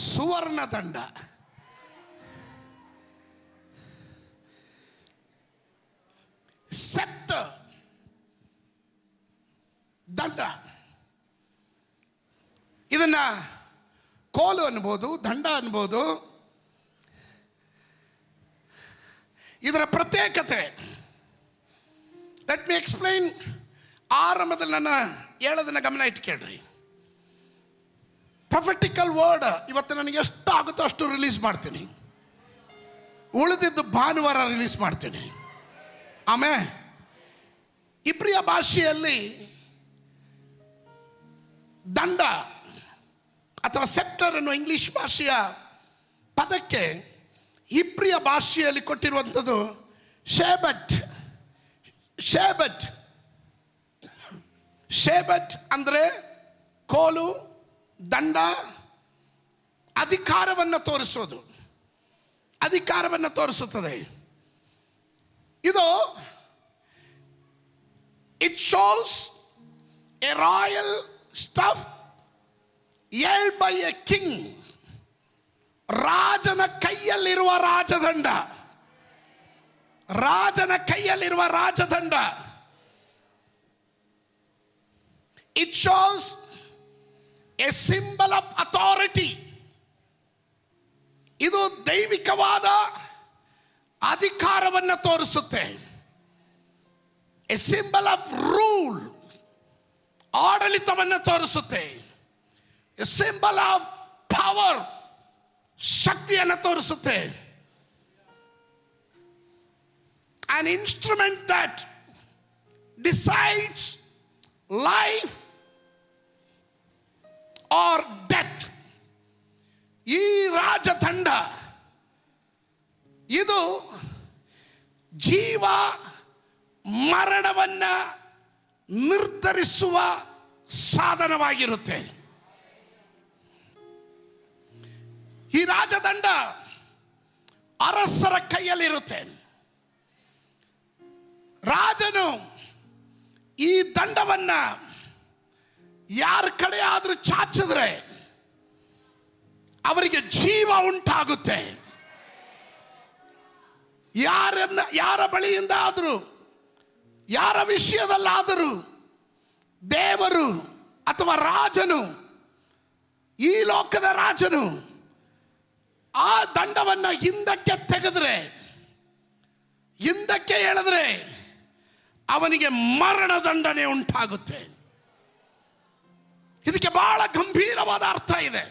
ಸುವರ್ಣ ದಂಡ. ಸೆಪ್ಟರ್ ದಂಡ. ಇದನ್ನ ಕೋಲು ಅನ್ಬೋದು, ದಂಡ ಅನ್ಬೋದು. ಇದರ ಪ್ರತ್ಯೇಕತೆ ಲೆಟ್ ಮಿ ಎಕ್ಸ್ಪ್ಲೈನ್. ಆರಂಭದಲ್ಲಿ ನನ್ನ ಹೇಳೋದನ್ನ ಗಮನ ಇಟ್ಟು ಕೇಳ್ರಿ. ಪ್ರೊಫೆಟಿಕಲ್ ವರ್ಡ್ ಇವತ್ತು ನನಗೆ ಎಷ್ಟು ಆಗುತ್ತೋ ಅಷ್ಟು ರಿಲೀಸ್ ಮಾಡ್ತೀನಿ. ಉಳಿದಿದ್ದು ಭಾನುವಾರ ರಿಲೀಸ್ ಮಾಡ್ತೀನಿ. ಆಮೇಲೆ ಇಬ್ರಿಯ ಭಾಷೆಯಲ್ಲಿ ದಂಡ ಅಥವಾ ಸೆಪ್ಟರ್ ಅನ್ನೋ ಇಂಗ್ಲಿಷ್ ಭಾಷೆಯ ಪದಕ್ಕೆ ಇಬ್ರಿಯ ಭಾಷೆಯಲ್ಲಿ ಕೊಟ್ಟಿರುವಂಥದ್ದು ಶೇಬಟ್. ಶೇಬಟ್ ಶೇಬಟ್ ಅಂದರೆ ಕೋಲು, ದಂಡ, ಅಧಿಕಾರವನ್ನು ತೋರಿಸೋದು, ಅಧಿಕಾರವನ್ನು ತೋರಿಸುತ್ತದೆ. ಇದು it shows a royal staff held by a king. ರಾಜನ ಕೈಯಲ್ಲಿರುವ ರಾಜದಂಡ, ರಾಜನ ಕೈಯಲ್ಲಿರುವ ರಾಜದಂಡ. It shows a symbol of authority. ಇದು ದೈವಿಕವಾದ ಅಧಿಕಾರವನ್ನು ತೋರಿಸುತ್ತೆ. ಎ ಸಿಂಬಲ್ ಆಫ್ ರೂಲ್, ಆಡಳಿತವನ್ನು ತೋರಿಸುತ್ತೆ. ಎ ಸಿಂಬಲ್ ಆಫ್ ಪವರ್, ಶಕ್ತಿಯನ್ನು ತೋರಿಸುತ್ತೆ. An instrument that decides life or death. ಈ ರಾಜದಂಡ ಇದು ಜೀವ ಮರಣವನ್ನ ನಿರ್ಧರಿಸುವ ಸಾಧನವಾಗಿರುತ್ತೆ. ಈ ರಾಜದಂಡ ಅರಸರ ಕೈಯಲ್ಲಿರುತ್ತೆ. ರಾಜನು ಈ ದಂಡವನ್ನ ಯಾರ ಕಡೆ ಆದ್ರೂ ಚಾಚಿದ್ರೆ ಅವರಿಗೆ ಜೀವ ಉಂಟಾಗುತ್ತೆ. ಯಾರ ಬಳಿಯಿಂದ ಆದರೂ, ಯಾರ ವಿಷಯದಲ್ಲಾದರೂ ದೇವರು ಅಥವಾ ರಾಜನು, ಈ ಲೋಕದ ರಾಜನು ಆ ದಂಡವನ್ನು ಹಿಂದಕ್ಕೆ ತೆಗೆದ್ರೆ, ಹಿಂದಕ್ಕೆ ಎಳೆದ್ರೆ ಅವನಿಗೆ ಮರಣ ದಂಡನೆ ಉಂಟಾಗುತ್ತೆ. ಇದಕ್ಕೆ ಬಹಳ ಗಂಭೀರವಾದ ಅರ್ಥ ಇದೆ.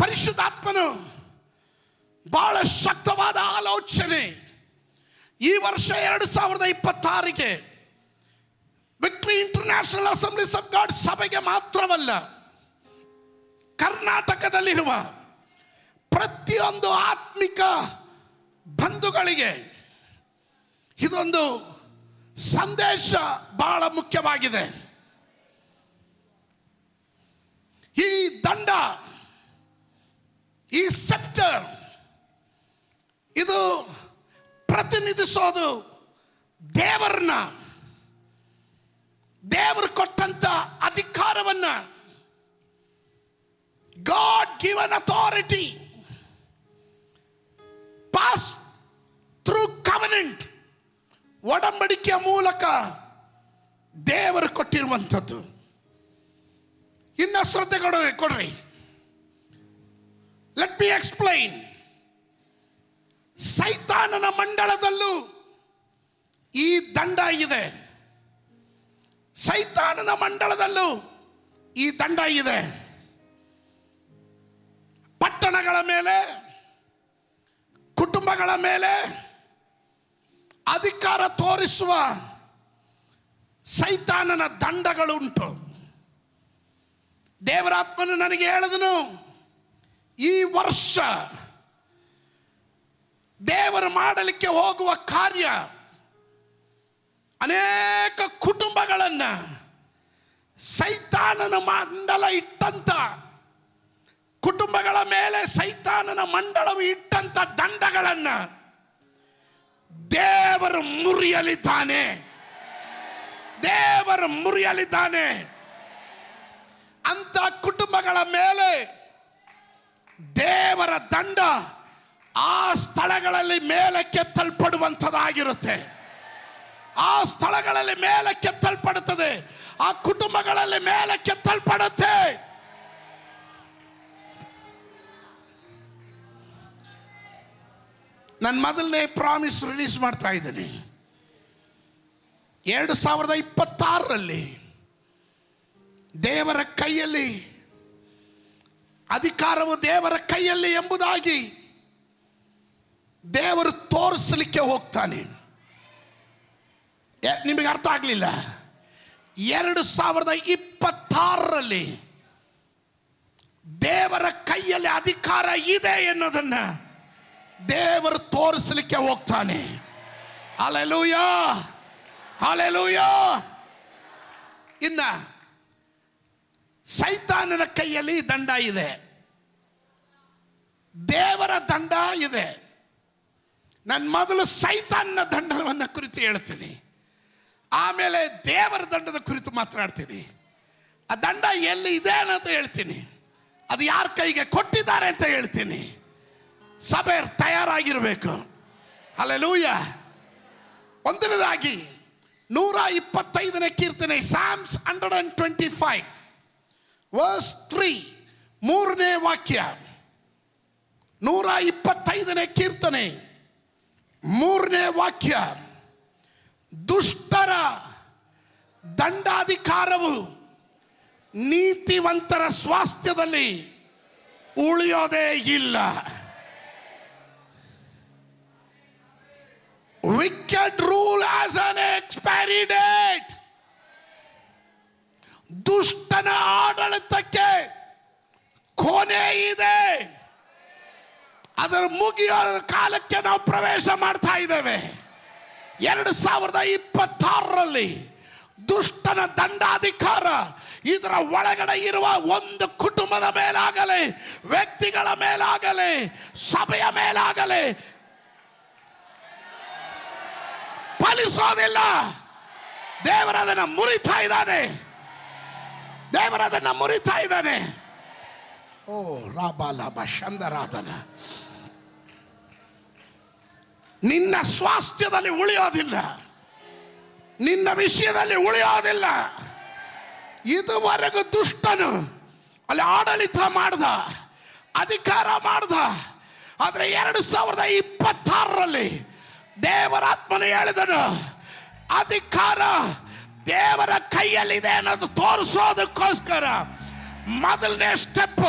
ಪರಿಶುದ್ಧಾತ್ಮನು ಬಹಳ ಶಕ್ತವಾದ ಆಲೋಚನೆ ಈ ವರ್ಷ 2026ಗೆ victory international assemblies of God ಸಭೆಗೆ ಮಾತ್ರವಲ್ಲ, ಕರ್ನಾಟಕದಲ್ಲಿರುವ ಪ್ರತಿಯೊಂದು ಆತ್ಮಿಕ ಬಂಧುಗಳಿಗೆ ಇದೊಂದು ಸಂದೇಶ ಬಹಳ ಮುಖ್ಯವಾಗಿದೆ. ಈ ದಂಡ, ಈ ಸೆಪ್ಟರ್, ಇದು ಪ್ರತಿನಿಧಿಸೋದು ದೇವರನ್ನ, ದೇವರು ಕೊಟ್ಟಂತ ಅಧಿಕಾರವನ್ನ. God given authority passed through covenant. ಒಡಂಬಡಿಕೆಯ ಮೂಲಕ ದೇವರು ಕೊಟ್ಟಿರುವಂಥದ್ದು. ಇನ್ನ ಶ್ರದ್ಧೆ ಕೊಡ್ರಿ. Let me explain. ಸೈತಾನನ ಮಂಡಳದಲ್ಲೂ ಈ ದಂಡ ಇದೆ. ಸೈತಾನನ ಮಂಡಳದಲ್ಲೂ ಈ ದಂಡ ಇದೆ. ಪಟ್ಟಣಗಳ ಮೇಲೆ, ಕುಟುಂಬಗಳ ಮೇಲೆ ಅಧಿಕಾರ ತೋರಿಸುವ ಸೈತಾನನ ದಂಡಗಳುಂಟು. ದೇವರಾತ್ಮನು ನನಗೆ ಹೇಳಿದನು, ಈ ವರ್ಷ ದೇವರು ಮಾಡಲಿಕ್ಕೆ ಹೋಗುವ ಕಾರ್ಯ ಅನೇಕ ಕುಟುಂಬಗಳನ್ನ ಸೈತಾನನ ಮಂಡಲ ಇಟ್ಟಂತ, ಕುಟುಂಬಗಳ ಮೇಲೆ ಸೈತಾನನ ಮಂಡಳವು ಇಟ್ಟಂತ ದಂಡಗಳನ್ನ ದೇವರು ಮುರಿಯಲಿದ್ದಾನೆ. ದೇವರು ಮುರಿಯಲಿದ್ದಾನೆ. ಅಂತ ಕುಟುಂಬಗಳ ಮೇಲೆ ದಂಡ ಆ ಸ್ಥಳಗಳಲ್ಲಿ ಮೇಲಕ್ಕೆತ್ತಲ್ಪಡುವಂಥದ್ದಾಗಿರುತ್ತೆ. ಆ ಸ್ಥಳಗಳಲ್ಲಿ ಮೇಲಕ್ಕೆತ್ತಲ್ಪಡುತ್ತದೆ. ಆ ಕುಟುಂಬಗಳಲ್ಲಿ ಮೇಲಕ್ಕೆತ್ತಲ್ಪಡುತ್ತೆ. ನನ್ನ ಮೊದಲನೇ ಪ್ರಾಮಿಸ್ ರಿಲೀಸ್ ಮಾಡ್ತಾ ಇದ್ದೀನಿ. 2026ರಲ್ಲಿ ದೇವರ ಕೈಯಲ್ಲಿ, ಅಧಿಕಾರವು ದೇವರ ಕೈಯಲ್ಲಿ ಎಂಬುದಾಗಿ ದೇವರು ತೋರಿಸಲಿಕ್ಕೆ ಹೋಗ್ತಾನೆ. ನಿಮಗೆ ಅರ್ಥ ಆಗಲಿಲ್ಲ? 2026ರಲ್ಲಿ ದೇವರ ಕೈಯಲ್ಲಿ ಅಧಿಕಾರ ಇದೆ ಎನ್ನುವುದನ್ನು ದೇವರು ತೋರಿಸಲಿಕ್ಕೆ ಹೋಗ್ತಾನೆ. Hallelujah, hallelujah. ಇನ್ನ ಸೈತಾನನ ಕೈಯಲ್ಲಿ ದಂಡ ಇದೆ, ದೇವರ ದಂಡ ಇದೆ. ನಾನು ಮೊದಲು ಸೈತಾನನ ದಂಡವನ್ನು ಕುರಿತು ಹೇಳ್ತೀನಿ, ಆಮೇಲೆ ದೇವರ ದಂಡದ ಕುರಿತು ಮಾತನಾಡ್ತೀನಿ. ಆ ದಂಡ ಎಲ್ಲಿ ಇದೆ ಅಂತ ಹೇಳ್ತೀನಿ, ಅದು ಯಾರ ಕೈಗೆ ಕೊಟ್ಟಿದ್ದಾರೆ ಅಂತ ಹೇಳ್ತೀನಿ. ಸಭೆ ತಯಾರಾಗಿರಬೇಕು. ಹಲ್ಲೆಲೂಯಾ. ಒಂದನೇದಾಗಿ 125ನೇ ಕೀರ್ತನೆ, Psalms 125 verse 3, 3ನೇ ವಾಕ್ಯ. 125ನೇ ಕೀರ್ತನೆ 3ನೇ ವಾಕ್ಯ. ದುಷ್ಟರ ದಂಡಾಧಿಕಾರವು ನೀತಿವಂತರ ಸ್ವಾಸ್ಥ್ಯದಲ್ಲಿ ಉಳಿಯೋದೇ ಇಲ್ಲ. Wicked rule has an expiry date. ದುಷ್ಟನ ಆಡಳಿತಕ್ಕೆ ಕೊನೆ ಇದೆ. ಅದರ ಮುಗಿಯೋ ಕಾಲಕ್ಕೆ ನಾವು ಪ್ರವೇಶ ಮಾಡ್ತಾ ಇದ್ದೇವೆ. 2026ರಲ್ಲಿ ದುಷ್ಟನ ದಂಡಾಧಿಕಾರ ಇದರ ಒಳಗಡೆ ಇರುವ ಒಂದು ಕುಟುಂಬದ ಮೇಲಾಗಲಿ, ವ್ಯಕ್ತಿಗಳ ಮೇಲಾಗಲಿ, ಸಭೆಯ ಮೇಲಾಗಲಿ ಫಲಿಸೋದಿಲ್ಲ. ದೇವರದನ್ನು ಮುರಿತಾ ಇದ್ದಾನೆ. ದೇವರದನ್ನು ಮುರಿತಾ ಇದ್ದಾನೆ. ಓ ರಾಬಾಲಾಬ ಶಂದರಾಧನ. ನಿನ್ನ ಸ್ವಾಸ್ಥ್ಯದಲ್ಲಿ ಉಳಿಯೋದಿಲ್ಲ, ನಿನ್ನ ವಿಷಯದಲ್ಲಿ ಉಳಿಯೋದಿಲ್ಲ. ಇದುವರೆಗೂ ದುಷ್ಟನು ಅಲ್ಲಿ ಆಡಳಿತ ಮಾಡ್ದ, ಅಧಿಕಾರ ಮಾಡ್ದ. ಆದರೆ 2026ರಲ್ಲಿ ದೇವರಾತ್ಮನು ಹೇಳಿದನು, ಅಧಿಕಾರ ದೇವರ ಕೈಯಲ್ಲಿದೆ ಅನ್ನೋದು ತೋರಿಸೋದಕ್ಕೋಸ್ಕರ ಮೊದಲನೇ ಸ್ಟೆಪ್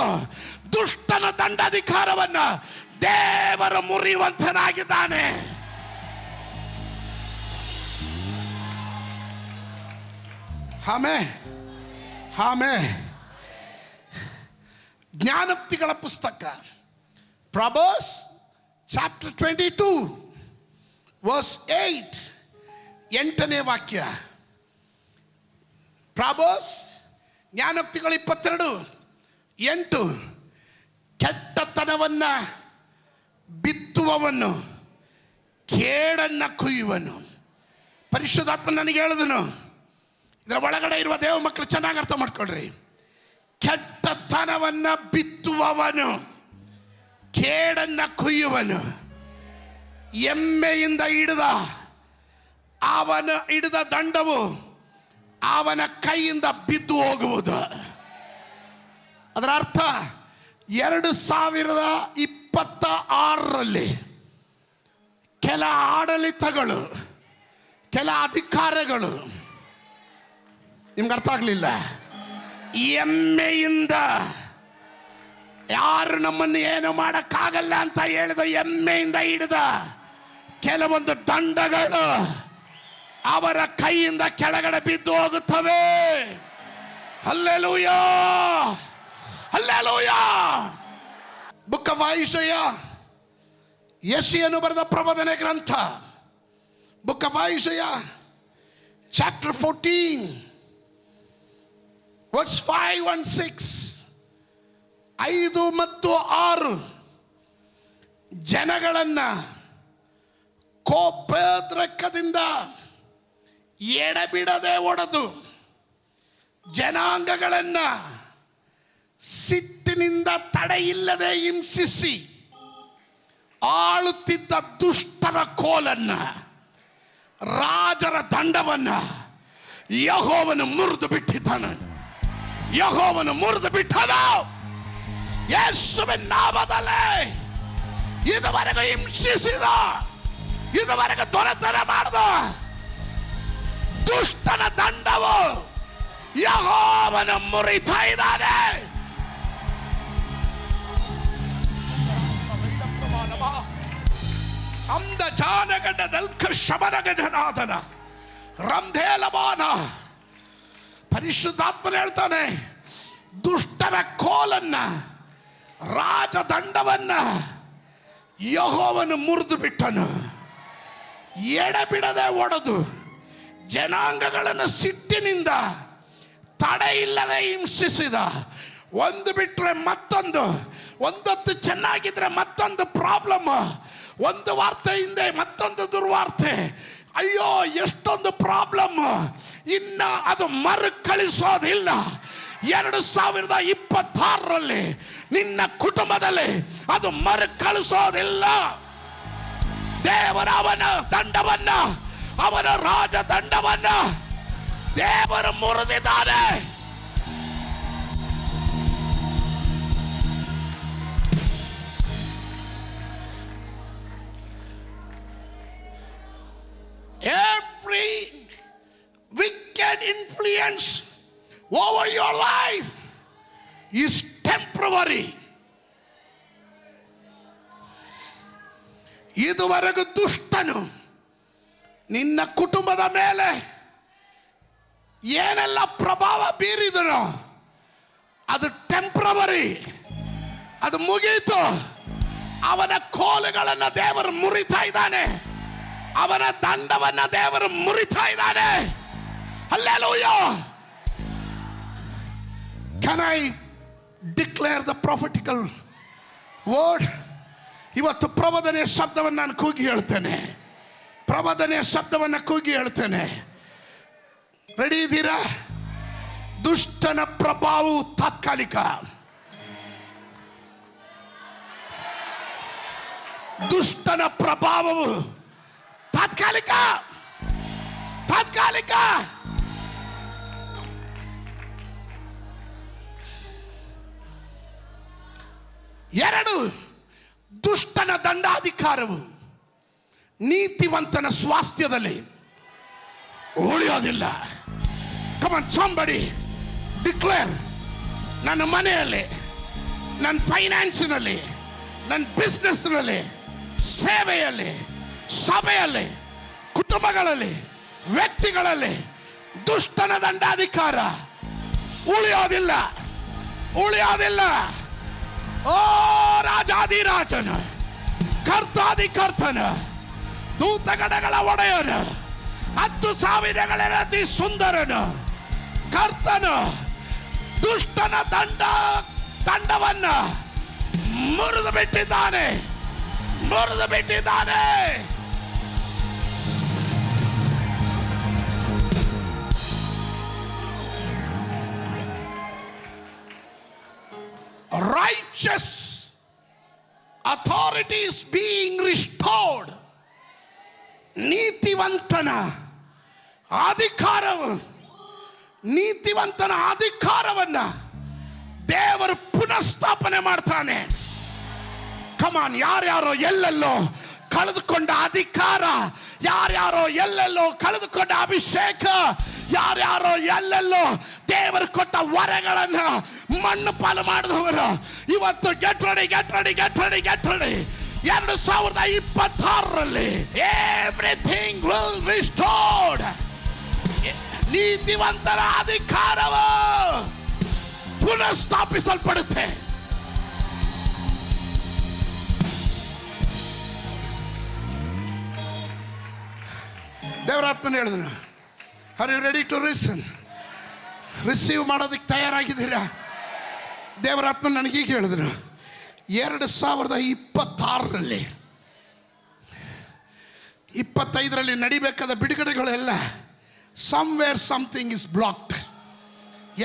ದುಷ್ಟನ ದಂಡಾಧಿಕಾರವನ್ನು ದೇವರು ಮುರಿಯುವಂತನಾಗಿದ್ದಾನೆ. Amen, amen. ಜ್ಞಾನೋಕ್ತಿಗಳ ಪುಸ್ತಕ Proverbs chapter 22 verse 8, 8ನೇ ವಾಕ್ಯ. Proverbs ಜ್ಞಾನೋಕ್ತಿಗಳು 22, 8. ಕೆಟ್ಟತನವನ್ನ ಬಿತ್ತುವವನು ಕೇಡನ್ನ ಕೊಯ್ಯುವನು. ಪರಿಶುದ್ಧಾತ್ಮ ನನಗೆ ಹೇಳಿದನು, ಇದರ ಒಳಗಡೆ ಇರುವ ದೇವ ಮಕ್ಕಳು ಚೆನ್ನಾಗಿ ಅರ್ಥ ಮಾಡ್ಕೊಳ್ರಿ. ಕೆಟ್ಟತನವನ್ನ ಬಿತ್ತುವವನು ಕೇಡನ್ನ ಕೊಯ್ಯುವನು. ಎಮ್ಮೆಯಿಂದ ಅವನ ಹಿಡಿದ ದಂಡವು ಅವನ ಕೈಯಿಂದ ಬಿದ್ದು ಹೋಗುವುದು. ಅದರ ಅರ್ಥ 2026ರಲ್ಲಿ ಕೆಲ ಆಡಳಿತಗಳು, ಕೆಲ ಅಧಿಕಾರಗಳು, ನಿಮ್ಗೆ ಅರ್ಥ ಆಗಲಿಲ್ಲ, ಎಮ್ಮೆಯಿಂದ ಯಾರು ನಮ್ಮನ್ನು ಏನು ಮಾಡಕ್ಕಾಗಲ್ಲ ಅಂತ ಹೇಳಿದ ಎಮ್ಮೆಯಿಂದ ಹಿಡಿದ ಕೆಲವೊಂದು ದಂಡಗಳು ಅವರ ಕೈಯಿಂದ ಕೆಳಗಡೆ ಬಿದ್ದು ಹೋಗುತ್ತವೆ. Hallelujah, hallelujah. Book of Isaiah, ಯೆಶಾಯನು ಬರೆದ ಪ್ರವಾದನೆ ಗ್ರಂಥ, book of Isaiah chapter 14 verse 5 and 6, 5 ಮತ್ತು 6. ಜನಗಳನ್ನ ಕೋಪೋದ್ರೇಕದಿಂದ ಎಡಬಿಡದೆ ಒಡೆದು, ಜನಾಂಗಗಳನ್ನ ಸಿಟ್ಟಿನಿಂದ ತಡೆಯಿಲ್ಲದೆ ಹಿಂಸಿಸಿ, ಆಳುತ್ತಿದ್ದ ದುಷ್ಟರ ಕೋಲನ್ನ, ರಾಜರ ದಂಡವನ್ನ ಯೆಹೋವನು ಮುರಿದು ಬಿಟ್ಟಿದ್ದಾನೆ. ಯೆಹೋವನು ಮುರಿದು ಬಿಟ್ಟನು. ಯೇಸುವಿನ ನಾಮದಲ್ಲಿ ಇದುವರೆಗೂ ಹಿಂಸಿಸಿದ, ಇದುವರೆಗೂ ದೊರೆತನ ಮಾಡಿದ ದುಷ್ಟನ ದಂಡವು ಯೆಹೋವನು ಮುರಿತಾ ಇದ್ದಾನೆ. ಅಂದ ಜಾನಗಡ್ಡ ದಲ್ಕ ಶಮನಗ ಜನಾದನ ರಂಧೇಲಮಾನ. ಪರಿಶುದ್ಧಾತ್ಮನ ಹೇಳ್ತಾನೆ, ದುಷ್ಟರ ಕೋಲನ್ನ, ರಾಜದಂಡವನ್ನ ಯೆಹೋವನು ಮುರಿದು ಬಿಟ್ಟನು. ಎಡೆಬಿಡದೆ ಒಡೆದು ಜನಾಂಗಗಳನ್ನು ಸಿಟ್ಟಿನಿಂದ ತಡೆ ಇಲ್ಲದೆ ಹಿಂಸಿಸಿದ. ಒಂದು ಬಿಟ್ರೆ ಮತ್ತೊಂದು, ಒಂದೊತ್ತು ಚೆನ್ನಾಗಿದ್ರೆ ಮತ್ತೊಂದು ಪ್ರಾಬ್ಲಮ್, ಒಂದು ವಾರ್ತೆ ಹಿಂದೆ ಮತ್ತೊಂದು ದುರ್ವಾರ್ತೆ. ಅಯ್ಯೋ ಎಷ್ಟೊಂದು ಪ್ರಾಬ್ಲಮ್. ಇನ್ನ ಅದು ಮರುಕಳಿಸೋದಿಲ್ಲ. 2026ರಲ್ಲಿ ನಿನ್ನ ಕುಟುಂಬದಲ್ಲಿ ಅದು ಮರುಕಳಿಸೋದಿಲ್ಲ. ದೇವರ ಅವನ ದಂಡವನ್ನ, ಅವನ ರಾಜದಂಡವನ್ನ ದೇವರು ಮುರಿದಿದ್ದಾನೆ. Every wicked influence over your life is temporary. ಇದುವರೆಗೂ ದುಷ್ಟನು ನಿನ್ನ ಕುಟುಂಬದ ಮೇಲೆ ಏನೆಲ್ಲ ಪ್ರಭಾವ ಬೀರಿದನೋ ಅದು ಟೆಂಪ್ರವರಿ, ಅದು ಮುಗೀತು. ಅವನ ಕೋಲುಗಳನ್ನು ದೇವರು ಮುರಿತಾ ಇದ್ದಾನೆ. ಅವನ ದಂಡವನ್ನ ದೇವರು ಮುರಿತಾ ಇದ್ದಾನೆ. Hallelujah. Can I declare the prophetical word? ಇವತ್ತು ಪ್ರಬೋಧನೆಯ ಶಬ್ದವನ್ನು ನಾನು ಕೂಗಿ ಹೇಳ್ತೇನೆ. ಪ್ರಬೋಧನೆಯ ಶಬ್ದವನ್ನು ಕೂಗಿ ಹೇಳ್ತೇನೆ. ರೆಡಿ ಇದ್ದೀರಾ? ದುಷ್ಟನ ಪ್ರಭಾವವು ತಾತ್ಕಾಲಿಕ. ದುಷ್ಟನ ಪ್ರಭಾವವು ತಾತ್ಕಾಲಿಕ. ತಾತ್ಕಾಲಿಕ. ಎರಡು, ದುಷ್ಟನ ದಂಡಾಧಿಕಾರವು ನೀತಿವಂತನ ಸ್ವಾಸ್ಥ್ಯದಲ್ಲಿ ಉಳಿಯೋದಿಲ್ಲ. Come on, somebody declare, ನನ್ನ ಮನೆಯಲ್ಲಿ, ನನ್ನ ಫೈನಾನ್ಸಿನಲ್ಲಿ, ನನ್ನ ಬಿಸ್ನೆಸ್ನಲ್ಲಿ, ಸೇವೆಯಲ್ಲಿ, ಸಭೆಯಲ್ಲಿ, ಕುಟುಂಬಗಳಲ್ಲಿ, ವ್ಯಕ್ತಿಗಳಲ್ಲಿ ದುಷ್ಟನ ದಂಡಾಧಿಕಾರ ಉಳಿಯೋದಿಲ್ಲ. ಉಳಿಯೋದಿಲ್ಲ. ಓ ರಾಜಾದಿರಾಜನ, ಕರ್ತಾದಿಕರ್ತನ, ದೂತಗಣಗಳ ಒಡೆಯನ, 10,000ಗಳ ಅತಿ ಸುಂದರನು, ಕರ್ತನು ದುಷ್ಟನ ದಂಡವನ್ನ ಮುರಿದು ಬಿಟ್ಟಿದ್ದಾನೆ. ಮುರಿದು ಬಿಟ್ಟಿದ್ದಾನೆ. Righteous authority is being restored. ನೀತಿವಂತನ ಅಧಿಕಾರವು, ನೀತಿವಂತನ ಅಧಿಕಾರವನ್ನ ದೇವರು ಪುನಃಸ್ಥಾಪನೆ ಮಾಡ್ತಾನೆ. ಕಮಾನ್, ಯಾರ್ಯಾರೋ ಎಲ್ಲೆಲ್ಲೋ ಕಳೆದುಕೊಂಡ ಅಧಿಕಾರ, ಯಾರ್ಯಾರೋ ಎಲ್ಲೆಲ್ಲೋ ಕಳೆದುಕೊಂಡ ಅಭಿಷೇಕ, ಯಾರ್ಯಾರೋ ಎಲ್ಲೆಲ್ಲೋ ದೇವರು ಕೊಟ್ಟ ವರಗಳನ್ನ ಮಣ್ಣು ಪಾಲು ಮಾಡಿದವರು ಇವತ್ತು get ready, get ready, get ready, get ready. 2026ರಲ್ಲಿ ಎವ್ರಿಥಿಂಗ್ ವಿಲ್ ರಿಸ್ಟೋರ್ಡ್. ನೀತಿವಂತರ ಅಧಿಕಾರವು ಪುನಃಸ್ಥಾಪಿಸಲ್ಪಡುತ್ತೆ. ದೇವರಾತ್ಮನ ಹೇಳಿದನು, are you ready to receive ಮಾಡೋದಕ್ಕೆ ತಯಾರಾಗಿದ್ದೀರಾ? ದೇವರಾತ್ಮನ ನನಗೀಗ ಹೇಳಿದನು, 2026ರಲ್ಲಿ 25ರಲ್ಲಿ ನಡಿಬೇಕಾದ ಬಿಡುಗಡೆಗಳೆಲ್ಲ ಸಮ್ವೇರ್ ಸಮಥಿಂಗ್ ಇಸ್ ಬ್ಲಾಕ್ಡ್.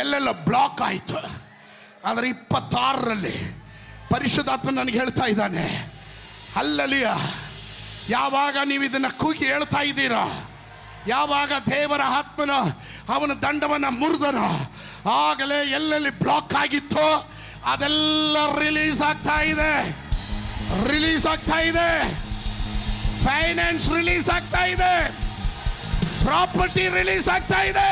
ಎಲ್ಲೆಲ್ಲ ಬ್ಲಾಕ್ ಆಯಿತು. ಆದರೆ 26ರಲ್ಲಿ ಪರಿಶುದ್ಧಾತ್ಮ ನನಗೆ ಹೇಳ್ತಾ ಇದ್ದಾನೆ, ಹಲ್ಲೆಲೂಯ. ಯಾವಾಗ ನೀವು ಇದನ್ನು ಕೂಗಿ ಹೇಳ್ತಾ ಇದ್ದೀರಾ, ಯಾವಾಗ ದೇವರ ಆತ್ಮನ ಅವನ ದಂಡವನ್ನು ಮುರಿದನು, ಆಗಲೇ ಎಲ್ಲೆಲ್ಲಿ ಬ್ಲಾಕ್ ಆಗಿತ್ತೋ ಅದೆಲ್ಲ ರಿಲೀಸ್ ಆಗ್ತಾ ಇದೆ, ರಿಲೀಸ್ ಆಗ್ತಾ ಇದೆ. ಫೈನಾನ್ಸ್ ರಿಲೀಸ್ ಆಗ್ತಾ ಇದೆ, ಪ್ರಾಪರ್ಟಿ ರಿಲೀಸ್ ಆಗ್ತಾ ಇದೆ.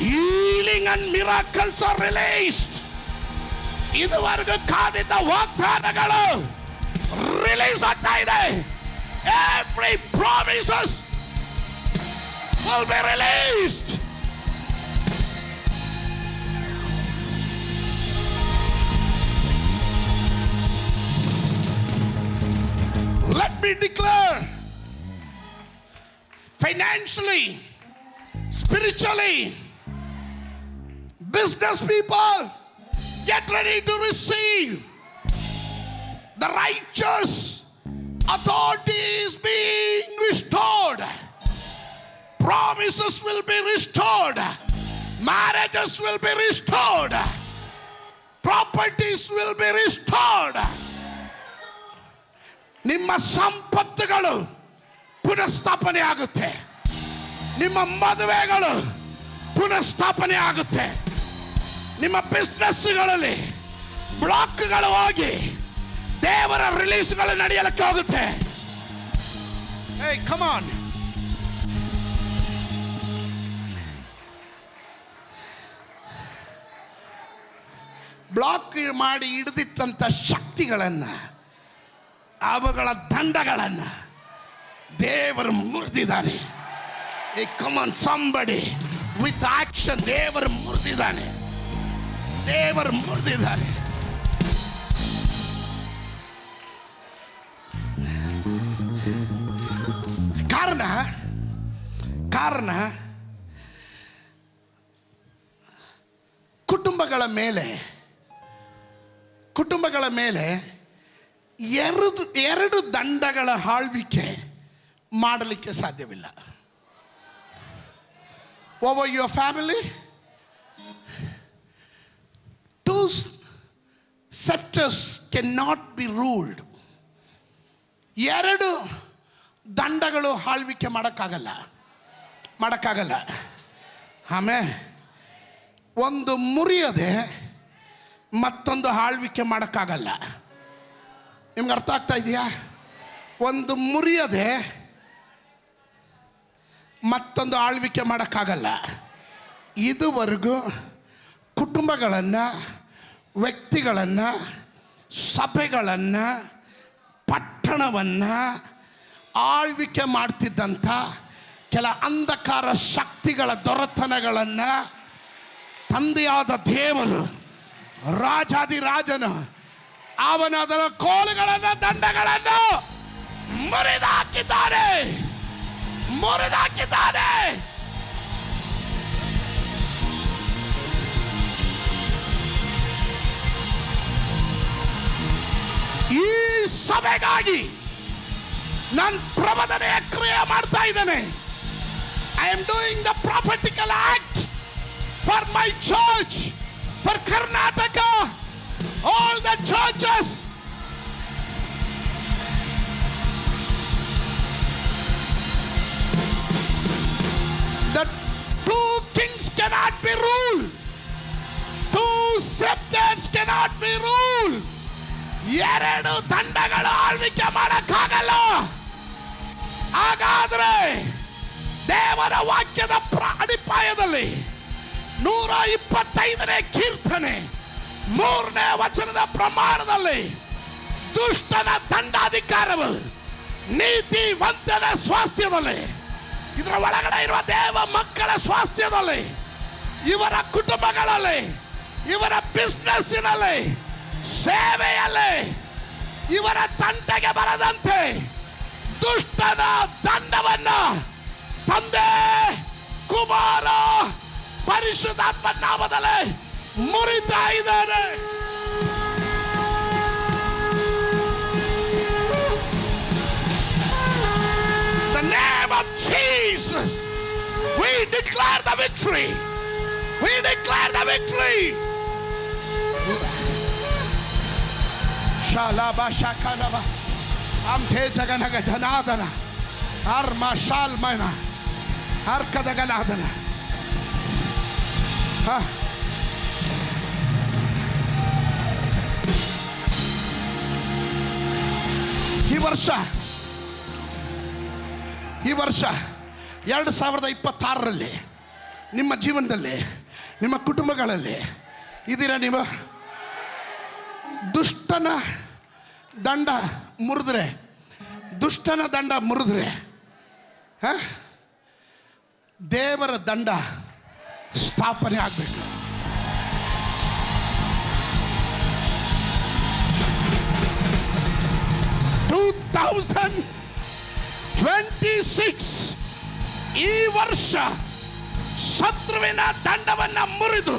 Healing and miracles R released. ಇದುವರೆಗೂ ಕಾದಿದ್ದ ವಾಗ್ದಾನಗಳು ರಿಲೀಸ್ ಆಗ್ತಾ ಇದೆ. Every promises will be released. Let me declare, financially, spiritually, business people, get ready to receive. The righteous authority is being restored. Promises will be restored. Marriages will be restored. Properties will be restored. ನಿಮ್ಮ ಸಂಪತ್ತುಗಳು ಪುನಃಸ್ಥಾಪನೆ ಆಗುತ್ತೆ. ನಿಮ್ಮ ಮದುವೆಗಳು ಪುನಃಸ್ಥಾಪನೆ ಆಗುತ್ತೆ. ನಿಮ್ಮ ಬಿಸ್ನೆಸ್ಗಳಲ್ಲಿ ಬ್ಲಾಕ್ಗಳು ಹೋಗಿ ದೇವರ ರಿಲೀಸ್ಗಳು ನಡೆಯಲಿಕ್ಕೆ ಹೋಗುತ್ತೆ. Hey, come on. ಬ್ಲಾಕ್ ಮಾಡಿ ಹಿಡಿದಿಟ್ಟಂಥ ಶಕ್ತಿಗಳನ್ನು, ಅವುಗಳ ದಂಡಗಳನ್ನು ದೇವರು ಮುರಿದಿದ್ದಾನೆ. Hey, come on somebody with action. ದೇವರು ಮುರಿದಿದ್ದಾನೆ, ದೇವರು ಮುರಿದಿದ್ದಾನೆ. ಕಾರಣ ಕುಟುಂಬಗಳ ಮೇಲೆ ಎರಡು ದಂಡಗಳ ಆಳ್ವಿಕೆ ಮಾಡಲಿಕ್ಕೆ ಸಾಧ್ಯವಿಲ್ಲ. Over your family, 2 scepters cannot be ruled. 2 ದಂಡಗಳು ಆಳ್ವಿಕೆ ಮಾಡೋಕ್ಕಾಗಲ್ಲ. ಆಮೇಲೆ ಒಂದು ಮುರಿಯದೆ ಮತ್ತೊಂದು ಆಳ್ವಿಕೆ ಮಾಡೋಕ್ಕಾಗಲ್ಲ. ನಿಮ್ಗೆ ಅರ್ಥ ಆಗ್ತಾ ಇದೆಯಾ? ಒಂದು ಮುರಿಯದೆ ಮತ್ತೊಂದು ಆಳ್ವಿಕೆ ಮಾಡೋಕ್ಕಾಗಲ್ಲ. ಇದುವರೆಗೂ ಕುಟುಂಬಗಳನ್ನು, ವ್ಯಕ್ತಿಗಳನ್ನು, ಸಭೆಗಳನ್ನು, ಪಟ್ಟಣವನ್ನು ಆಳ್ವಿಕೆ ಮಾಡ್ತಿದ್ದಂಥ ಕೆಲ ಅಂಧಕಾರ ಶಕ್ತಿಗಳ ದೊರೆತನಗಳನ್ನು ತಂದೆಯಾದ ದೇವರು, ರಾಜಾದಿರಾಜನು ಅವನ ಅದರ ಕೋಲುಗಳನ್ನು, ದಂಡಗಳನ್ನು ಮುರಿದಾಕಿದ್ದಾನೆ. ಈ ಸಭೆಗಾಗಿ ನಾನು ಪ್ರಬಂಧನೆಯ ಕ್ರಿಯೆ ಮಾಡ್ತಾ ಇದ್ದೇನೆ. I am doing the prophetical act for my church, for Karnataka, all the churches. The 2 kings cannot be ruled. 2 scepters cannot be ruled. 2 ದಂಡಗಳು ಆಳ್ವಿಕೆ ಮಾಡಕ್ಕಾಗಲ್ಲ. ಹಾಗಾದ್ರೆ ದೇವರ ವಾಕ್ಯದ ಅಡಿಪಾಯದಲ್ಲಿ 125ನೇ ಕೀರ್ತನೆ 3ನೇ ವಚನದ ಪ್ರಮಾಣದಲ್ಲಿ ದುಷ್ಟನ ದಂಡಾಧಿಕಾರವು ನೀತಿವಂತನ ಸ್ವಾಸ್ಥ್ಯದಲ್ಲಿ, ಇದರ ಒಳಗಡೆ ಇರುವ ದೇವ ಮಕ್ಕಳ ಸ್ವಾಸ್ಥ್ಯದಲ್ಲಿ, ಇವರ ಕುಟುಂಬಗಳಲ್ಲಿ, ಇವರ ಬಿಸ್ನೆಸ್ಸಿನಲ್ಲಿ, ಸೇವೆಯಲ್ಲಿ, ಇವರ ತಂಟೆಗೆ ಬರದಂತೆ ದುಷ್ಟನ ದಂಡವನ್ನು ತಂದೆ, ಕುಮಾರ, ಪರಿಶುದ್ಧಾತ್ಮ ನಾಮದಲ್ಲಿ ಮುರಿತಾ ಇದ್ದಾನೆ. The name of Jesus, we declare the victory. We declare the victory. Shalaba shakalaba. ಅಂಥೇ ಜಗನಗ ಜನಾದನ ಅರ್ಮ ಶಾಲ್ಮನ ಅರ್ಕದಗನಾದನ. ಈ ವರ್ಷ 2026ರಲ್ಲಿ ನಿಮ್ಮ ಜೀವನದಲ್ಲಿ, ನಿಮ್ಮ ಕುಟುಂಬಗಳಲ್ಲಿ ಇದೀರ ನೀವು ದುಷ್ಟನ ದಂಡ ಮುರಿದ್ರೆ ದೇವರ ದಂಡ ಸ್ಥಾಪನೆ ಆಗಬೇಕು. ಈ ವರ್ಷ ಶತ್ರುವಿನ ದಂಡವನ್ನ ಮುರಿದು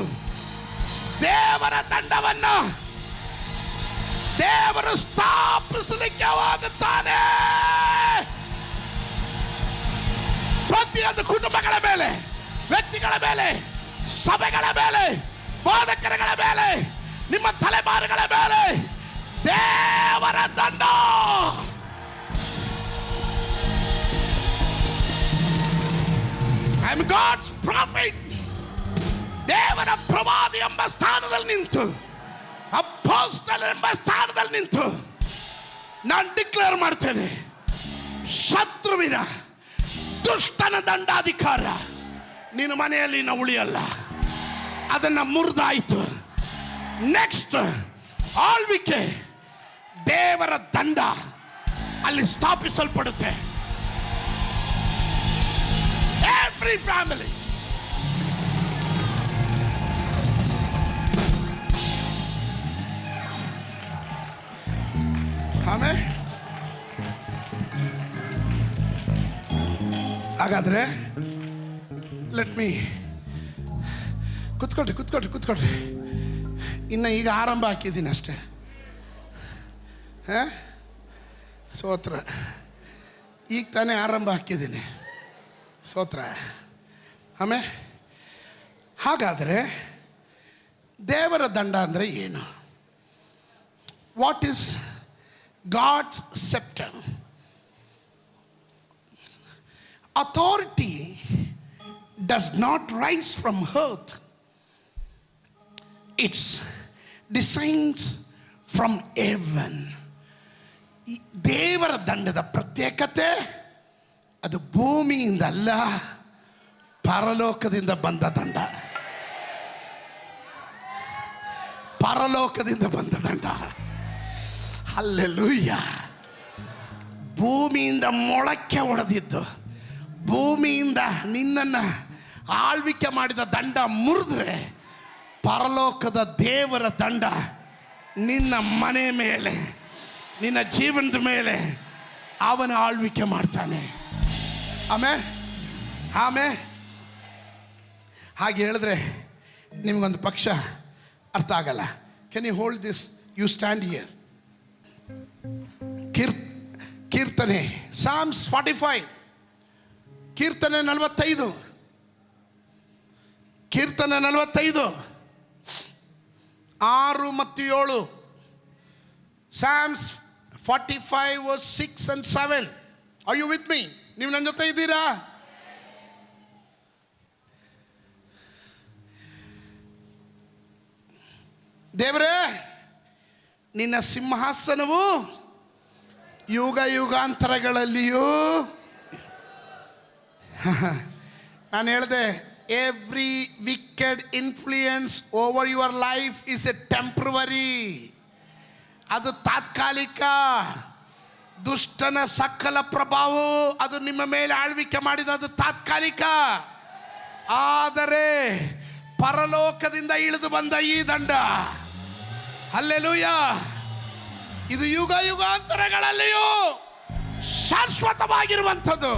ದೇವರ ದಂಡವನ್ನ ದೇವರು ಸ್ಥಾಪಿಸಲಿಕ್ಕೆ ಹೋಗುತ್ತಾನೆ. ಪ್ರತಿಯೊಂದು ಕುಟುಂಬಗಳ ಮೇಲೆ, ವ್ಯಕ್ತಿಗಳ ಮೇಲೆ, ಸಭೆಗಳ ಮೇಲೆ, ಬೋಧಕರುಗಳ ಮೇಲೆ, ನಿಮ್ಮ ತಲೆಮಾರುಗಳ ಮೇಲೆ ದೇವರ ದಂಡ. I am God's prophet. ದೇವರ ಪ್ರವಾದಿ ಎಂಬ ಸ್ಥಾನದಲ್ಲಿ ನಿಂತು, ಅಪೊಸ್ತಲ ಎಂಬ ಸ್ಥಾನದಲ್ಲಿ ನಿಂತು ನಾನು ಡಿಕ್ಲೇರ್ ಮಾಡ್ತೇನೆ, ಶತ್ರುವಿನ ದುಷ್ಟನ ದಂಡಾಧಿಕಾರ ನಿನ್ನ ಮನೆಯಲ್ಲಿ ಉಳಿಯಲ್ಲ. ಅದನ್ನ ಮುರಿದಾಯಿತು. ನೆಕ್ಸ್ಟ್ ಆಳ್ವಿಕೆ ದೇವರ ದಂಡ ಅಲ್ಲಿ ಸ್ಥಾಪಿಸಲ್ಪಡುತ್ತೆ. Every family. ಆಮೇಲೆ ಹಾಗಾದ್ರೆ ಲೆಟ್ ಮೀ ಕುತ್ಕೊಳ್ರಿ. ಇನ್ನು ಈಗ ಆರಂಭ ಹಾಕಿದ್ದೀನಿ ಅಷ್ಟೇ. ಸ್ತೋತ್ರ. ಈಗ ತಾನೇ ಆರಂಭ ಹಾಕಿದ್ದೀನಿ. ಸ್ತೋತ್ರ. ಆಮೇಲೆ ಹಾಗಾದರೆ ದೇವರ ದಂಡ ಅಂದರೆ ಏನು? What is God's sceptre? Authority does not rise from earth. It's descends from heaven. ದೇವರ ದಂಡದ ಪ್ರತ್ಯೇಕತೆ ಅದು ಭೂಮಿಯಿಂದ ಅಲ್ಲ, ಪರಲೋಕದಿಂದ ಬಂದ ದಂಡ. ಪರಲೋಕದಿಂದ ಬಂದ ದಂಡ. ಹಲ್ಲೆಲೂಯಾ. ಭೂಮಿಯಿಂದ ಮೊಳಕೆ ಹೊಡೆದಿದ್ದು, ಭೂಮಿಯಿಂದ ನಿನ್ನನ್ನು ಆಳ್ವಿಕೆ ಮಾಡಿದ ದಂಡ ಮುರಿದ್ರೆ ಪರಲೋಕದ ದೇವರ ದಂಡ ನಿನ್ನ ಮನೆ ಮೇಲೆ, ನಿನ್ನ ಜೀವನದ ಮೇಲೆ ಅವನ ಆಳ್ವಿಕೆ ಮಾಡ್ತಾನೆ. ಆಮೇಲೆ ಹಾಗೆ ಹೇಳಿದ್ರೆ ನಿಮಗೊಂದು ಪಕ್ಷ ಅರ್ಥ ಆಗಲ್ಲ. Can you hold this? You stand here. ಕೀರ್ತನೆ ಸಾಮ್ಸ್ 45, ಕೀರ್ತನೆ 45, ಕೀರ್ತನೆ 45 6 ಮತ್ತು 7. Psalms 45 verse 6 and 7. Are you with me? ನೀವು ನನ್ನ ಜೊತೆ ಇದ್ದೀರಾ? ದೇವರೇ, ನಿನ್ನ ಸಿಂಹಾಸನವು ಯುಗ ಯುಗಾಂತರಗಳಲ್ಲಿಯೂ. ನಾನು ಹೇಳಿದೆ, every wicked influence over your life is A temporary. ಅದು ತಾತ್ಕಾಲಿಕ. ದುಷ್ಟನ ಸಕಲ ಪ್ರಭಾವವು ಅದು ನಿಮ್ಮ ಮೇಲೆ ಆಳ್ವಿಕೆ ಮಾಡಿದ, ಅದು ತಾತ್ಕಾಲಿಕ. ಆದರೆ ಪರಲೋಕದಿಂದ ಇಳಿದು ಬಂದ ಈ ದಂಡ, ಹಲ್ಲೆಲೂಯಾ, ಇದು ಯುಗ ಯುಗಾಂತರಗಳಲ್ಲಿಯೂ ಶಾಶ್ವತವಾಗಿರುವಂಥದ್ದು.